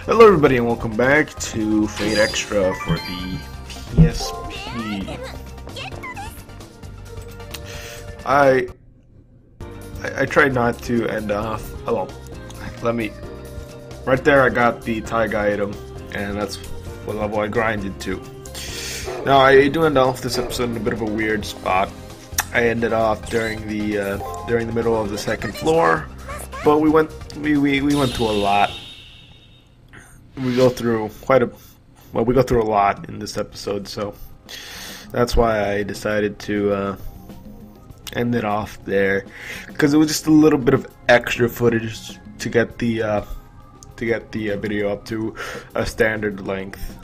Hello everybody and welcome back to Fate Extra for the PSP. I tried not to end off, right there I got the Taiga item, and that's what level I grinded to. Now I do end off this episode in a bit of a weird spot. I ended off during the middle of the second floor, but we went through a lot. We go through a lot in this episode, so that's why I decided to end it off there, because it was just a little bit of extra footage to get the video up to a standard length.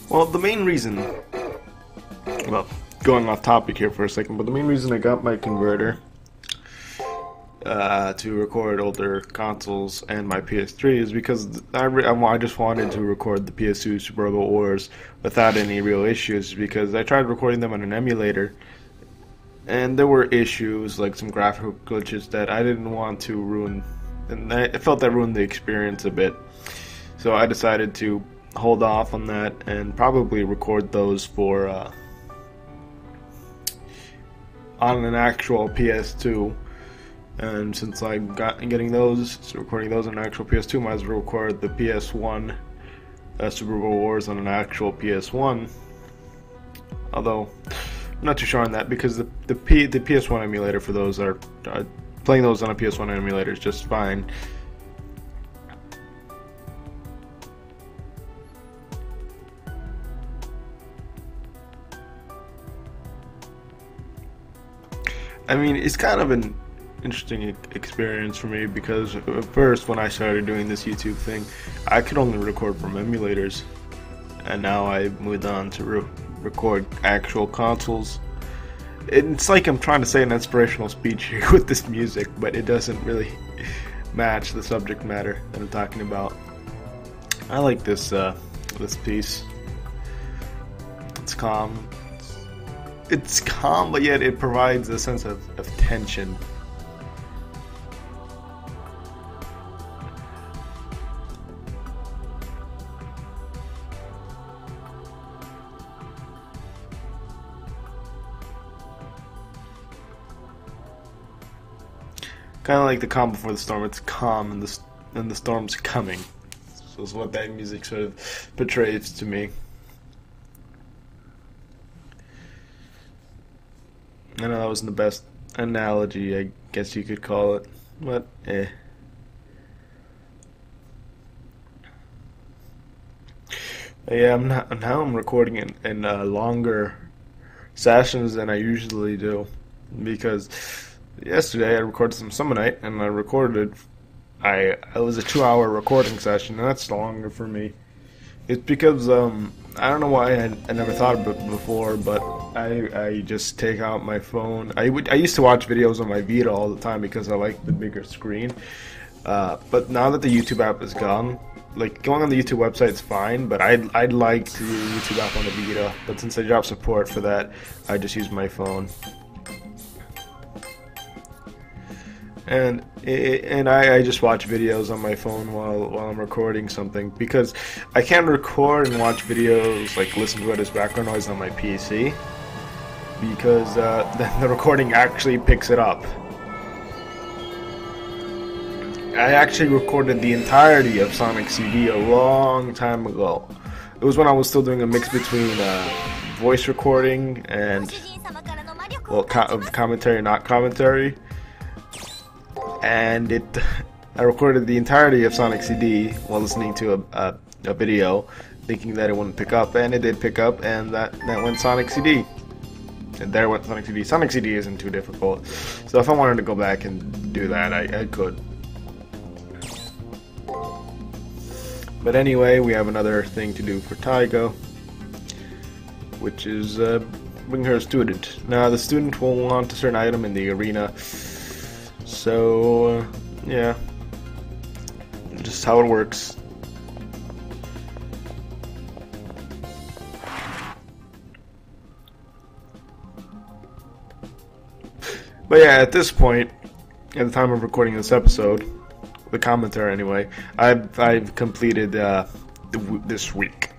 Well, the main reason, going off topic here for a second, but the main reason I got my converter to record older consoles and my PS3 is because I just wanted to record the PS2 Super Robot Wars without any real issues, because I tried recording them on an emulator and there were issues, like some graphical glitches that I didn't want to ruin, and I felt that ruined the experience a bit. So I decided to hold off on that and probably record those for on an actual PS2. And since I'm recording those on an actual PS2, might as well record the PS1 Super Bowl Wars on an actual PS1. Although I'm not too sure on that, because the PS1 emulator for those are playing those on a PS1 emulator is just fine. I mean, it's kind of an interesting experience for me, because at first when I started doing this YouTube thing, I could only record from emulators, and now I moved on to record actual consoles. It's like I'm trying to say an inspirational speech here with this music, but it doesn't really match the subject matter that I'm talking about. I like this piece. It's calm. It's calm, but yet it provides a sense of tension. Kind of like the calm before the storm. It's calm and the storm's coming. So it's what that music sort of portrays to me. I know that wasn't the best analogy, I guess you could call it, but Yeah, I'm recording in longer sessions than I usually do, because yesterday I recorded some Summonite, and it was a 2-hour recording session, and that's longer for me. It's because I don't know why I never thought of it before, but I just take out my phone. I used to watch videos on my Vita all the time because I like the bigger screen. But now that the YouTube app is gone, like, going on the YouTube website is fine, but I'd like to do the YouTube app on the Vita. But since I dropped support for that, I just use my phone. And I just watch videos on my phone while I'm recording something, because I can't record and watch videos, like listen to it as background noise on my PC, because the recording actually picks it up. I actually recorded the entirety of Sonic CD a long time ago. It was when I was still doing a mix between voice recording and, well, commentary and not commentary. And I recorded the entirety of Sonic CD while listening to a video, thinking that it wouldn't pick up, and it did pick up, and that went Sonic CD. And there went Sonic CD. Sonic CD isn't too difficult, so if I wanted to go back and do that, I could. But anyway, we have another thing to do for Taiga, which is bring her a student. Now the student will want a certain item in the arena. So yeah, just how it works. But yeah, at this point, at the time of recording this episode, the commentary anyway, I've completed this week.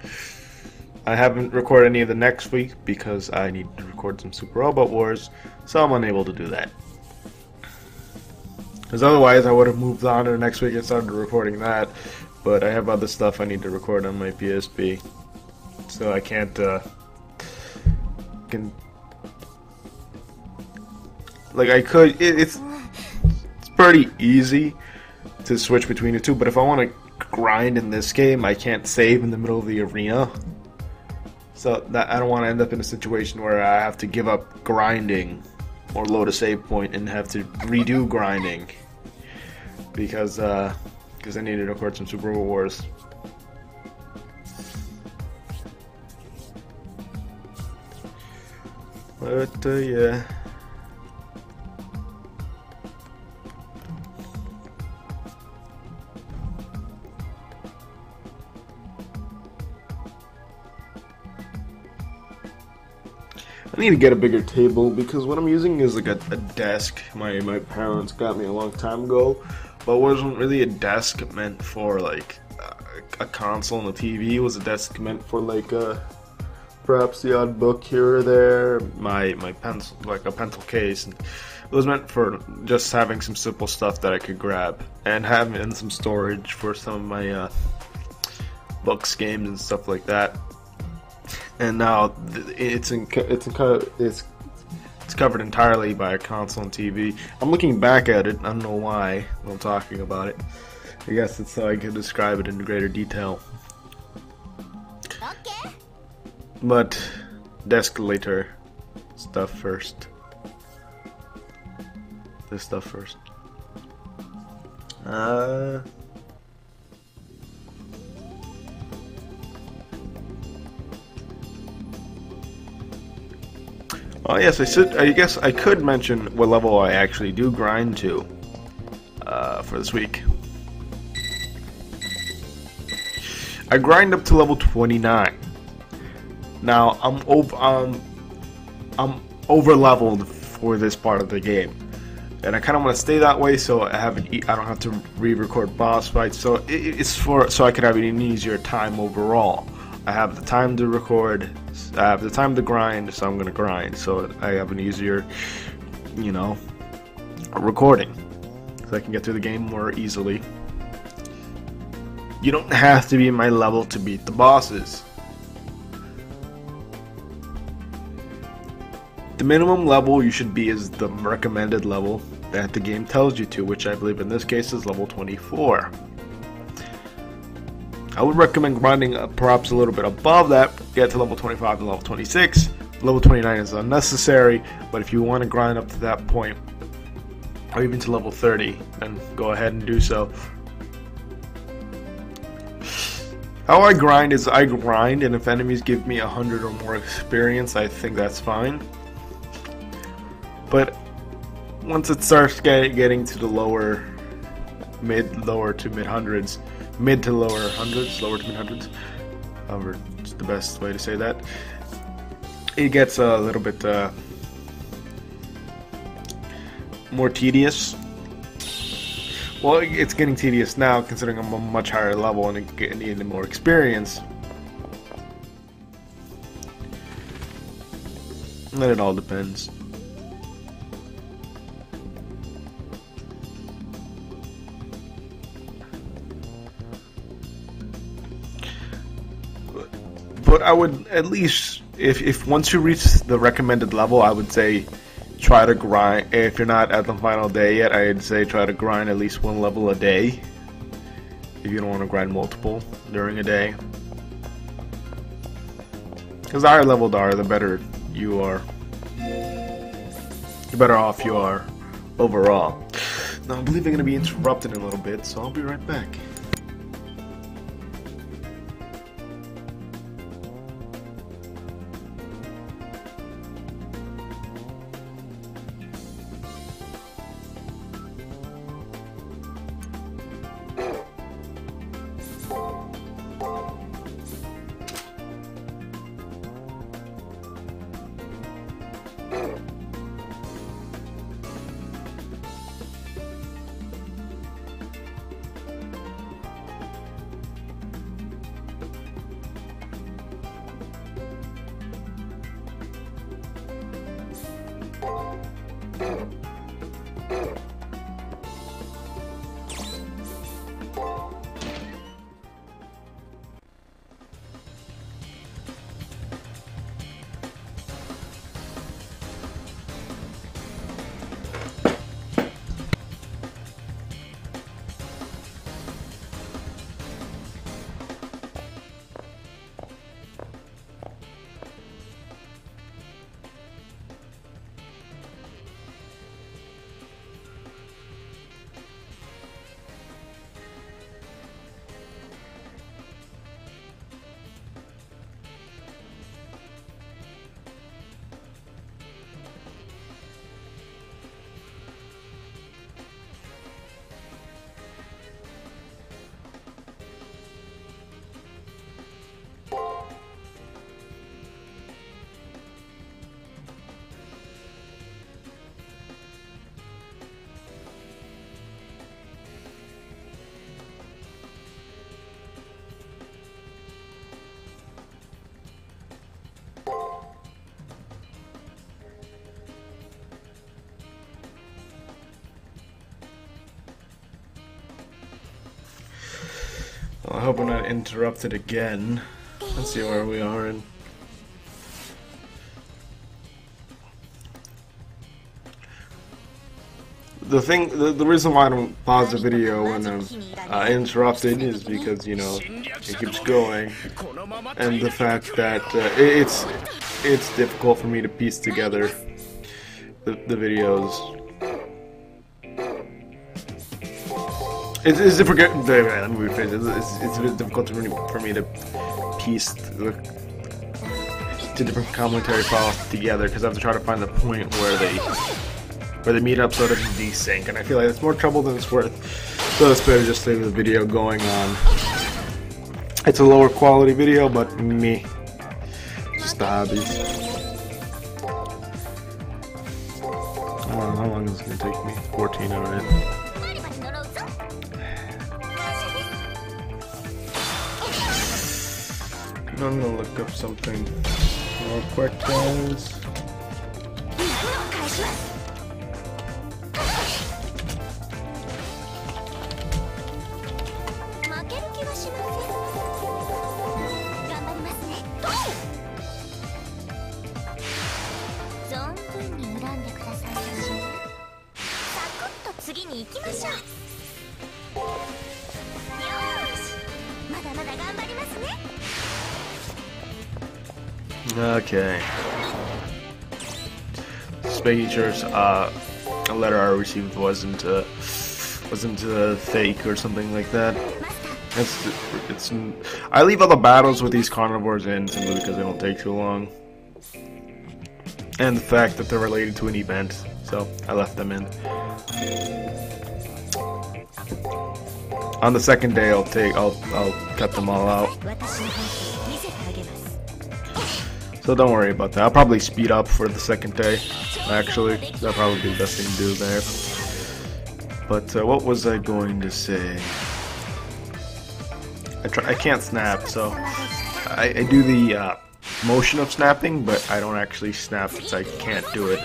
I haven't recorded any of the next week because I need to record some Super Robot Wars, so I'm unable to do that. Because otherwise I would have moved on to the next week and started recording that, but I have other stuff I need to record on my PSP, so I can't, like I could, it's pretty easy to switch between the two, but if I want to grind in this game, I can't save in the middle of the arena. So that I don't want to end up in a situation where I have to give up grinding or load a save point and have to redo grinding because I need to record some Super Robot Wars. But yeah. I need to get a bigger table because what I'm using is like a desk. My parents got me a long time ago, but it wasn't really a desk meant for like a console and a TV. It was a desk meant for like perhaps the odd book here or there, my pencil, like a pencil case. And it was meant for just having some simple stuff that I could grab and having some storage for some of my books, games, and stuff like that. And now it's covered entirely by a console and TV. I'm looking back at it. I don't know why I'm talking about it. I guess it's so I can describe it in greater detail. Okay. But desk later. Stuff first. This stuff first. Oh yes, I guess I could mention what level I actually do grind to for this week. I grind up to level 29. Now I'm over leveled for this part of the game, and I kind of want to stay that way so I don't have to re-record boss fights. So so I could have an easier time overall. I have the time to record, I have the time to grind, so I'm going to grind, so I have an easier, recording, so I can get through the game more easily. You don't have to be in my level to beat the bosses. The minimum level you should be is the recommended level that the game tells you to, which I believe in this case is level 24. I would recommend grinding perhaps a little bit above that, get to level 25 and level 26. Level 29 is unnecessary, but if you want to grind up to that point, or even to level 30, then go ahead and do so. How I grind is I grind, and if enemies give me 100 or more experience, I think that's fine. But once it starts getting to the lower to mid hundreds, mid to lower hundreds, lower to mid hundreds, however, it's the best way to say that, it gets a little bit more tedious. Well, it's getting tedious now considering I'm a much higher level and needing more experience. And then it all depends. But I would at least, if once you reach the recommended level, I would say try to grind. If you're not at the final day yet, I'd say try to grind at least one level a day. If you don't want to grind multiple during a day. Because the higher leveled are, the better you are. The better off you are overall. Now I believe I'm going to be interrupted in a little bit, so I'll be right back. Well, I hope we're not interrupted again. Let's see where we are in. The reason why I don't pause the video when I'm interrupted is because, you know, it keeps going, and the fact that it's difficult for me to piece together the videos. It's difficult. Let me rephrase it. It's a bit difficult for me to piece the different commentary files together because I have to try to find the point where they meet up so it doesn't desync, and I feel like it's more trouble than it's worth. So it's better just leave the video going on. It's a lower quality video, but me, just the hobbies. How long is this gonna take me? 14, alright. I'm gonna look up something real quick, guys. Okay. Just making sure a letter I received wasn't fake or something like that. I leave all the battles with these carnivores in simply because they don't take too long, and the fact that they're related to an event, so I left them in. On the second day, I'll cut them all out. So don't worry about that. I'll probably speed up for the second day. Actually, that'll probably be the best thing to do there. But what was I going to say? I can't snap, so I do the motion of snapping, but I don't actually snap because I can't do it.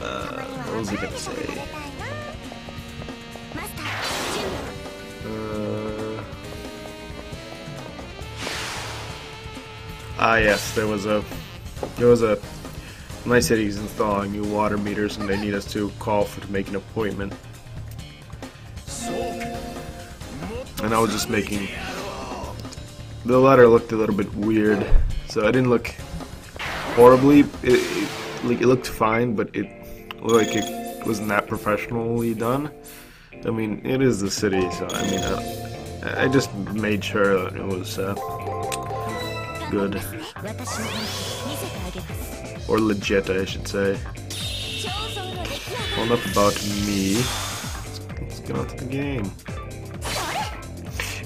What was I gonna say? Yes, there was a my city's installing new water meters and they need us to call to make an appointment. And I was just making the letter looked a little bit weird, so I didn't look horribly. It looked fine, but it looked like it wasn't that professionally done. I mean, it is the city, so I mean, I just made sure that it was good. Or legit, I should say. Well, enough about me. Let's get on to the game.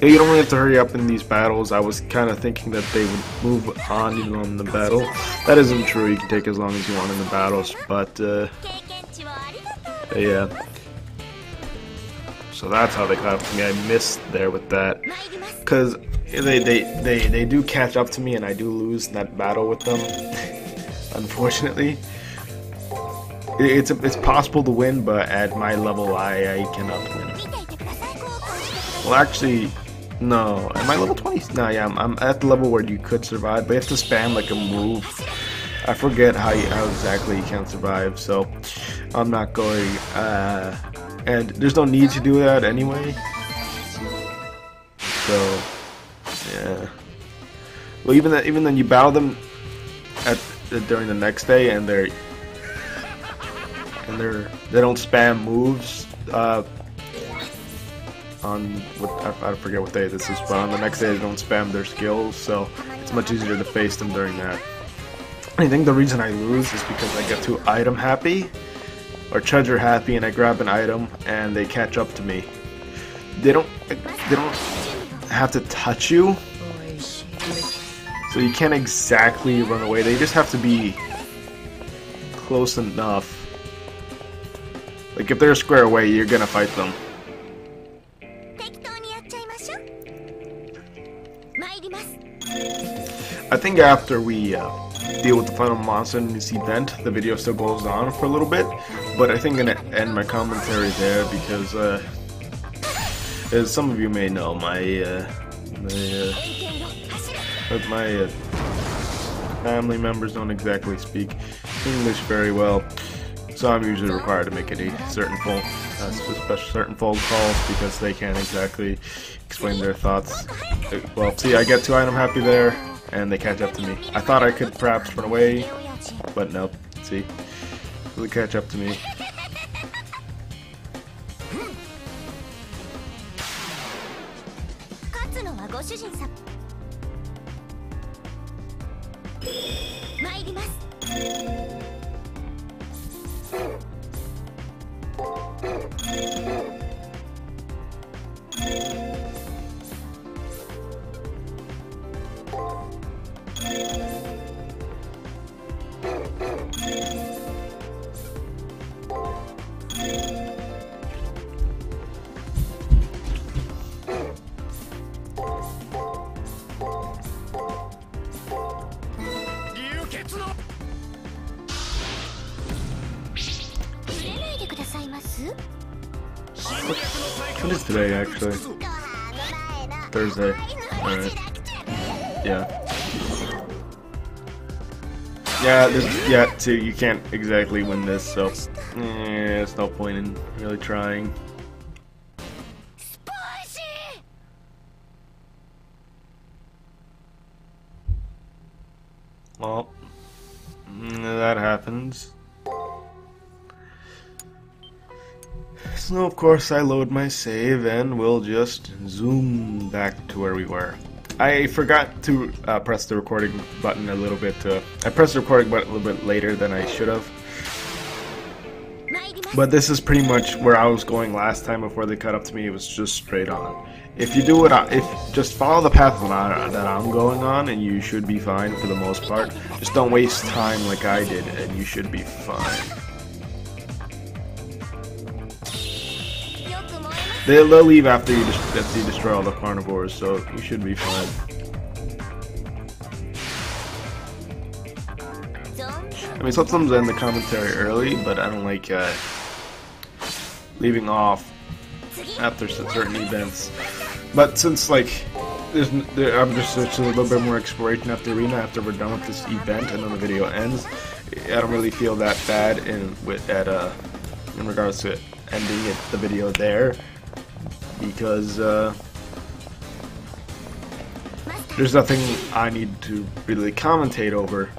Yeah, you don't really have to hurry up in these battles. I was kind of thinking that they would move on even in the battle. That isn't true. You can take as long as you want in the battles, but yeah. So that's how they caught up to me. I missed there with that, because they do catch up to me, and I do lose that battle with them, unfortunately. it's possible to win, but at my level, I cannot win. Well, actually, no. Am I level 20? No, yeah, I'm at the level where you could survive, but you have to spam like a move. I forget how exactly you can survive, so I'm not going. And there's no need to do that anyway. So, yeah. Well, even then, you battle them during the next day, and they don't spam moves. On what I forget what day this is, but on the next day they don't spam their skills, so it's much easier to face them during that. I think the reason I lose is because I get too item happy or treasure happy, and I grab an item and they catch up to me. They don't have to touch you, so you can't exactly run away. They just have to be close enough. Like if they're a square away, you're gonna fight them. I think after we deal with the final monster in this event, the video still goes on for a little bit, but I think I'm gonna end my commentary there because, as some of you may know, my family members don't exactly speak English very well, so I'm usually required to make any certain phone calls because they can't exactly explain their thoughts. Well, see, I get too item happy there, and they catch up to me. I thought I could perhaps run away, but nope. See, so they catch up to me. What is today, actually? Thursday. Alright. Yeah. Yeah, too, you can't exactly win this, so there's no point in really trying. Well, that happens. So of course I load my save and we'll just zoom back to where we were. I forgot to press the recording button a little bit. I pressed the recording button a little bit later than I should have. But this is pretty much where I was going last time before they cut up to me. It was just straight on. If you do if just follow the path that I'm going on, and you should be fine for the most part. Just don't waste time like I did, and you should be fine. They'll leave after you destroy all the carnivores, so you should be fine. I mean, sometimes I end the commentary early, but I don't like leaving off after certain events. But since like I'm just searching a little bit more exploration after arena after we're done with this event and then the video ends, I don't really feel that bad in regards to ending the video there. Because there's nothing I need to really commentate over,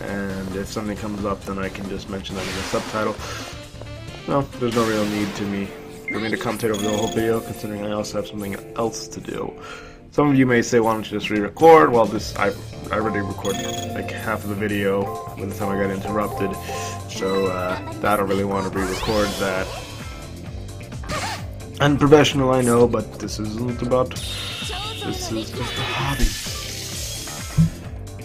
and if something comes up then I can just mention that in the subtitle. No, there's no real need for me to commentate over the whole video, considering I also have something else to do. Some of you may say, why don't you just re-record? Well, I already recorded like half of the video by the time I got interrupted, so I don't really want to re-record that. Unprofessional, I know, but this isn't about. This is just a hobby.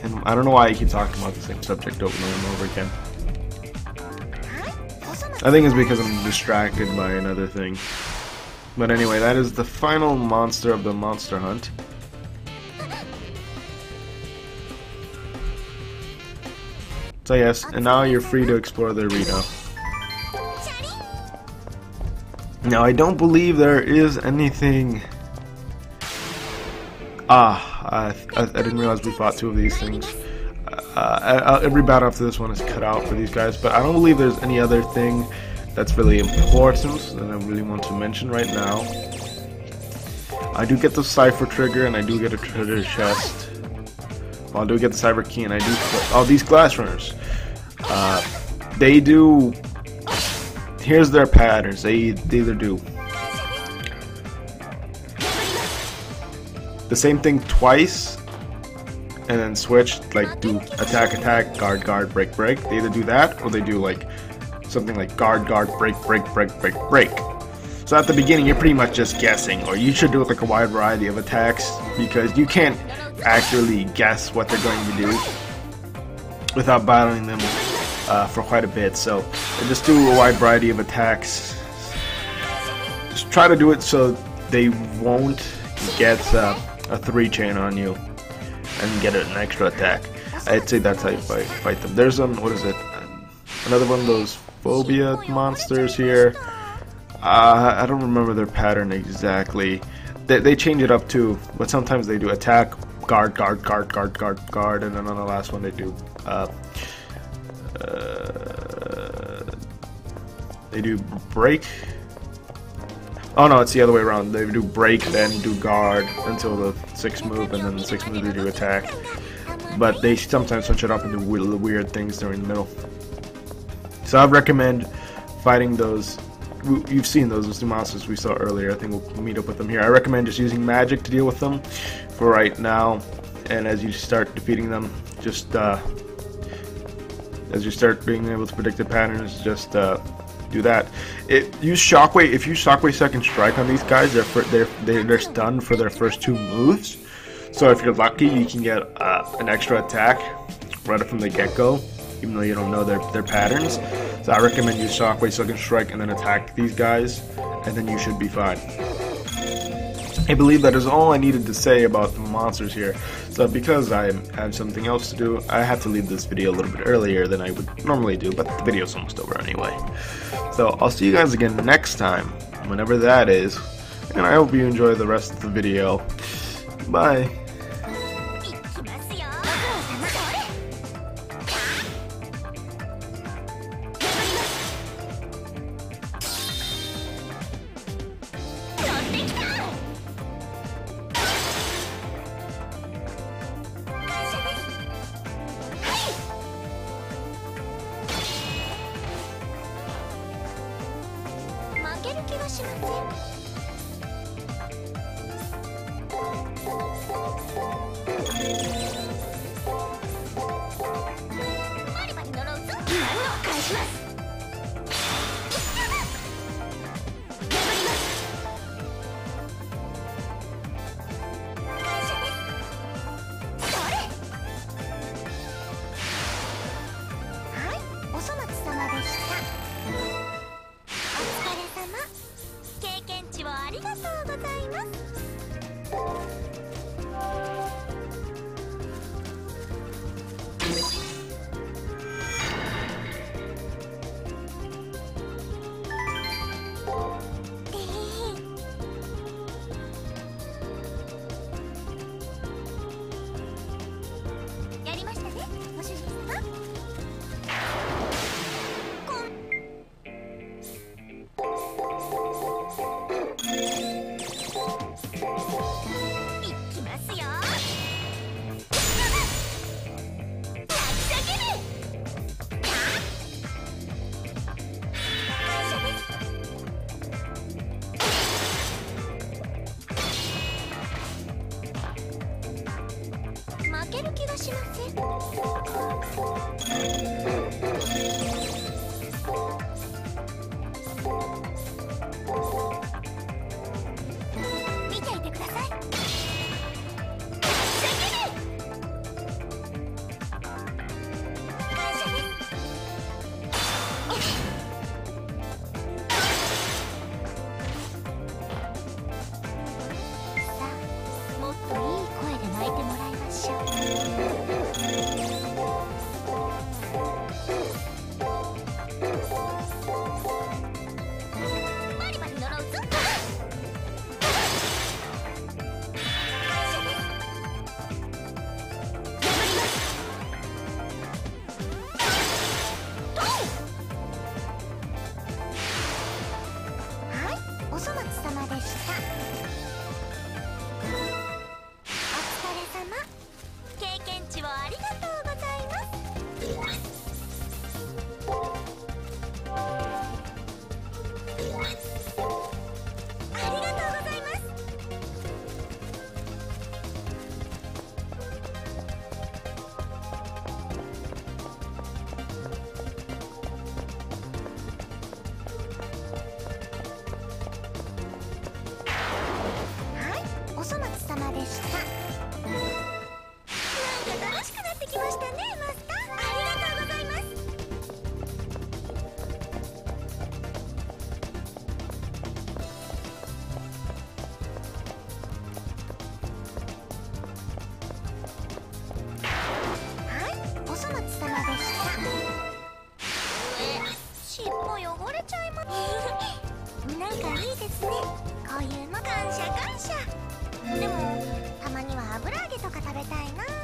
And I don't know why I keep talking about the same subject over and over again. I think it's because I'm distracted by another thing. But anyway, that is the final monster of the monster hunt. So yes, and now you're free to explore the arena. Now I don't believe there is anything. I didn't realize we fought two of these things. Every battle after this one is cut out for these guys, but I don't believe there's any other thing that's really important that I really want to mention right now. I do get the cipher trigger, and I do get a treasure chest. Well, I do get the cyber key, and I do. Oh, these glass runners. They do. Here's their patterns. They either do the same thing twice, and then switch, like do attack, attack, guard, guard, break, break. They either do that, or they do like something like guard, guard, break, break, break, break, break. So at the beginning, you're pretty much just guessing, or you should do it like a wide variety of attacks, because you can't accurately guess what they're going to do without battling them for quite a bit. So just do a wide variety of attacks. Just try to do it so they won't get a 3-chain on you and get an extra attack. I'd say that's how you fight them. There's what is it? Another one of those phobia monsters here. I don't remember their pattern exactly. They change it up too, but sometimes they do attack, guard, guard, guard, guard, guard, guard, and then on the last one they do break. Oh no, it's the other way around. They do break, then do guard until the 6th move, and then the 6th move they do attack. But they sometimes switch it up and do weird things during the middle. So I recommend fighting those. You've seen those two monsters we saw earlier. I think we'll meet up with them here. I recommend just using magic to deal with them for right now. And as you start defeating them, just as you start being able to predict the patterns, just do that. Use shockwave. If you use shockwave second strike on these guys, they're stunned for their first 2 moves. So if you're lucky, you can get an extra attack right from the get-go, even though you don't know their patterns. So I recommend use shockwave second strike and then attack these guys, and then you should be fine. I believe that is all I needed to say about the monsters here. So because I have something else to do, I had to leave this video a little bit earlier than I would normally do, but the video's almost over anyway. So I'll see you guys again next time, whenever that is, and I hope you enjoy the rest of the video. Bye. がいいですね。こういうの感謝感謝。でもたまには油揚げとか食べたいな。